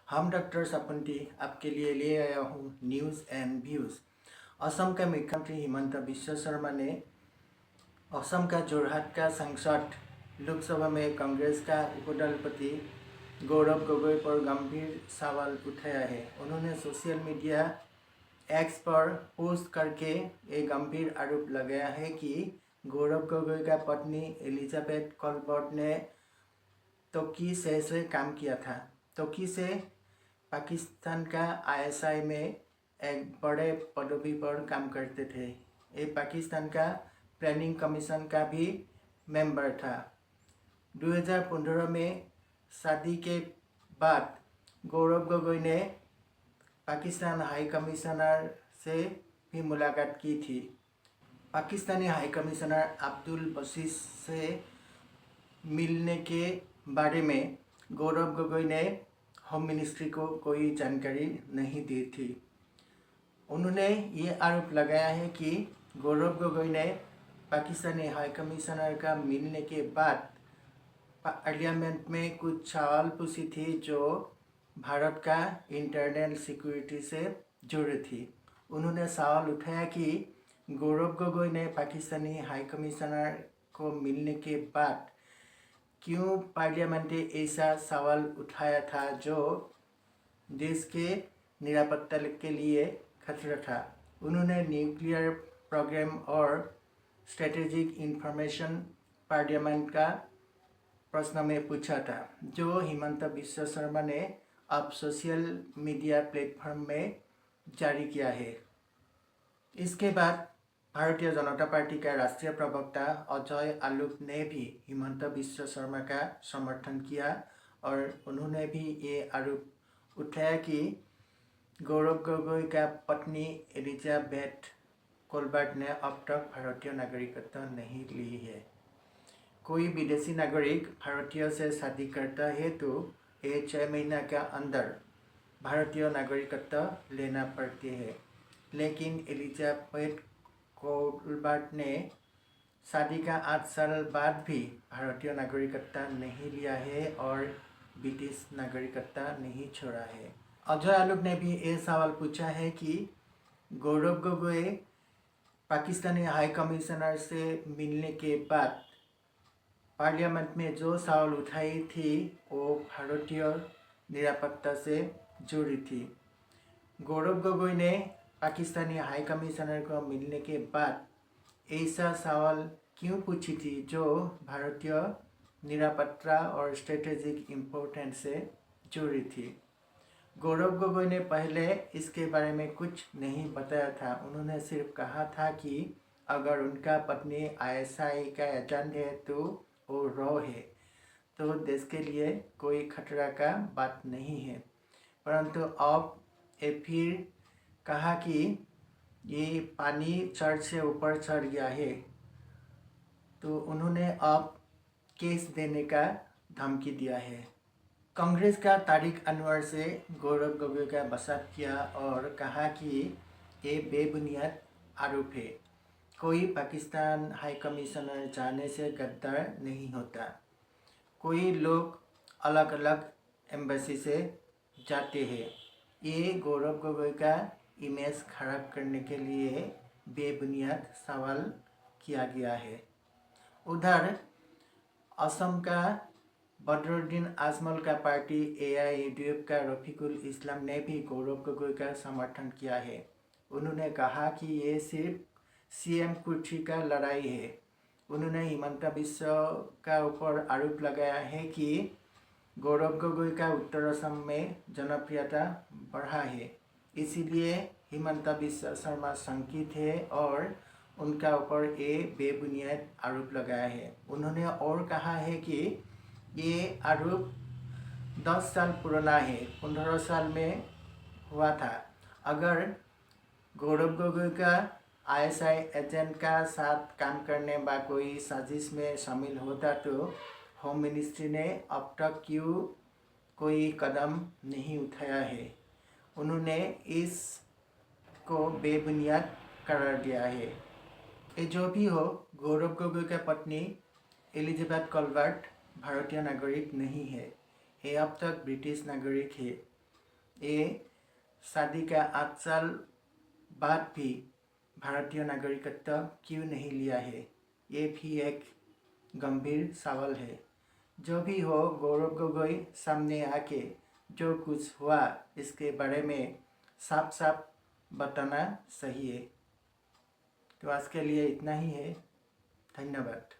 हम डॉक्टर सपंती आपके लिए ले आया हूँ न्यूज़ एंड व्यूज़। असम का मुख्यमंत्री हिमंत बिश्व शर्मा ने असम का जोरहाट का सांसद लोकसभा में कांग्रेस का उपदलपति गौरव गोगोई पर गंभीर सवाल उठाया है। उन्होंने सोशल मीडिया एक्स पर पोस्ट करके एक गंभीर आरोप लगाया है कि गौरव गोगोई का पत्नी एलिजाबेथ कॉलबर्ट ने तुर्की से काम किया था। तुर्की से पाकिस्तान का आईएसआई में एक बड़े पदवी पर काम करते थे। ये पाकिस्तान का प्लानिंग कमीशन का भी मेंबर था। 2015 में शादी के बाद गौरव गोगोई ने पाकिस्तान हाई कमिश्नर से भी मुलाकात की थी। पाकिस्तानी हाई कमिश्नर अब्दुल बशीर से मिलने के बारे में गौरव गोगोई ने होम मिनिस्ट्री को कोई जानकारी नहीं दी थी। उन्होंने ये आरोप लगाया है कि गौरव गोगोई ने पाकिस्तानी हाई कमिश्नर का मिलने के बाद पार्लियामेंट में कुछ सवाल पूछी थी जो भारत का इंटरनल सिक्योरिटी से जुड़ी थी। उन्होंने सवाल उठाया कि गौरव गोगोई ने पाकिस्तानी हाई कमिश्नर को मिलने के बाद क्यों पार्लियामेंट में ऐसा सवाल उठाया था जो देश के निरापत्ता के लिए खतरा था। उन्होंने न्यूक्लियर प्रोग्राम और स्ट्रेटेजिक इंफॉर्मेशन पार्लियामेंट का प्रश्न में पूछा था, जो हिमंत बिश्व शर्मा ने अब सोशल मीडिया प्लेटफॉर्म में जारी किया है। इसके बाद भारतीय जनता पार्टी का राष्ट्रीय प्रवक्ता अजय आलोक ने भी हिमंत बिश्व शर्मा का समर्थन किया और उन्होंने भी ये आरोप उठाया कि गौरव गोगोई का पत्नी एलिजाबेथ कॉलबर्ट ने अब तक भारतीय नागरिकत्व नहीं ली है। कोई विदेशी नागरिक भारतीय से शादी करता है तो ये 6 महीना के अंदर भारतीय नागरिकत्व लेना पड़ती है, लेकिन एलिजाबेथ कॉलबर्ट ने शादी का 8 साल बाद भी भारतीय नागरिकत्व नहीं लिया है और ब्रिटिश नागरिकत्व नहीं छोड़ा है। अजय आलोक ने भी ये सवाल पूछा है कि गौरव गोगोई पाकिस्तानी हाई कमिश्नर से मिलने के बाद पार्लियामेंट में जो सवाल उठाई थी वो भारतीय निरापत्ता से जुड़ी थी। गौरव गोगोई ने पाकिस्तानी हाई कमिश्नर को मिलने के बाद ऐसा सवाल क्यों पूछी थी जो भारतीय निरापत्ता और स्ट्रेटेजिक इम्पोर्टेंस से जुड़ी थी। गौरव गोगोई ने पहले इसके बारे में कुछ नहीं बताया था। उन्होंने सिर्फ कहा था कि अगर उनका पत्नी आईएसआई का एजेंट है तो वो रॉ है, तो देश के लिए कोई खतरा का बात नहीं है। परंतु अब ये फिर कहा कि ये पानी चढ़ से ऊपर चढ़ गया है, तो उन्होंने अब केस देने का धमकी दिया है। कांग्रेस का तारिक अनवर से गौरव गोगोई का बचाव किया और कहा कि ये बेबुनियाद आरोप है। कोई पाकिस्तान हाई कमिश्नर जाने से गद्दार नहीं होता। कोई लोग अलग अलग एम्बेसी से जाते हैं। ये गौरव गोगोई का इमेज खराब करने के लिए बेबुनियाद सवाल किया गया है। उधर असम का बदरुद्दीन आजमल का पार्टी एआईयूडीएफ का रफीकुल इस्लाम ने भी गौरव गोगोई का समर्थन किया है। उन्होंने कहा कि ये सिर्फ सीएम कुर्सी का लड़ाई है। उन्होंने हिमंत बिश्व का ऊपर आरोप लगाया है कि गौरव गोगोई का उत्तर असम में जनप्रियता बढ़ा है, इसीलिए हिमंत बिश्व शर्मा शंकित है और उनका ऊपर ये बेबुनियाद आरोप लगाया है। उन्होंने और कहा है कि ये आरोप 10 साल पुराना है, 15 साल में हुआ था। अगर गौरव गोगोई का आईएसआई एजेंट का साथ काम करने का कोई साजिश में शामिल होता तो होम मिनिस्ट्री ने अब तक क्यों कोई कदम नहीं उठाया है। उन्होंने इसको बेबुनियाद करार दिया है। ये जो भी हो, गौरव गोगोई की पत्नी एलिजाबेथ कॉलबर्ट भारतीय नागरिक नहीं है, ये अब तक ब्रिटिश नागरिक है। ये शादी का 8 साल बाद भी भारतीय नागरिकत्व क्यों नहीं लिया है, ये भी एक गंभीर सवाल है। जो भी हो, गौरव गोगोई सामने आके जो कुछ हुआ इसके बारे में साफ साफ बताना सही है। तो आज के लिए इतना ही है। धन्यवाद।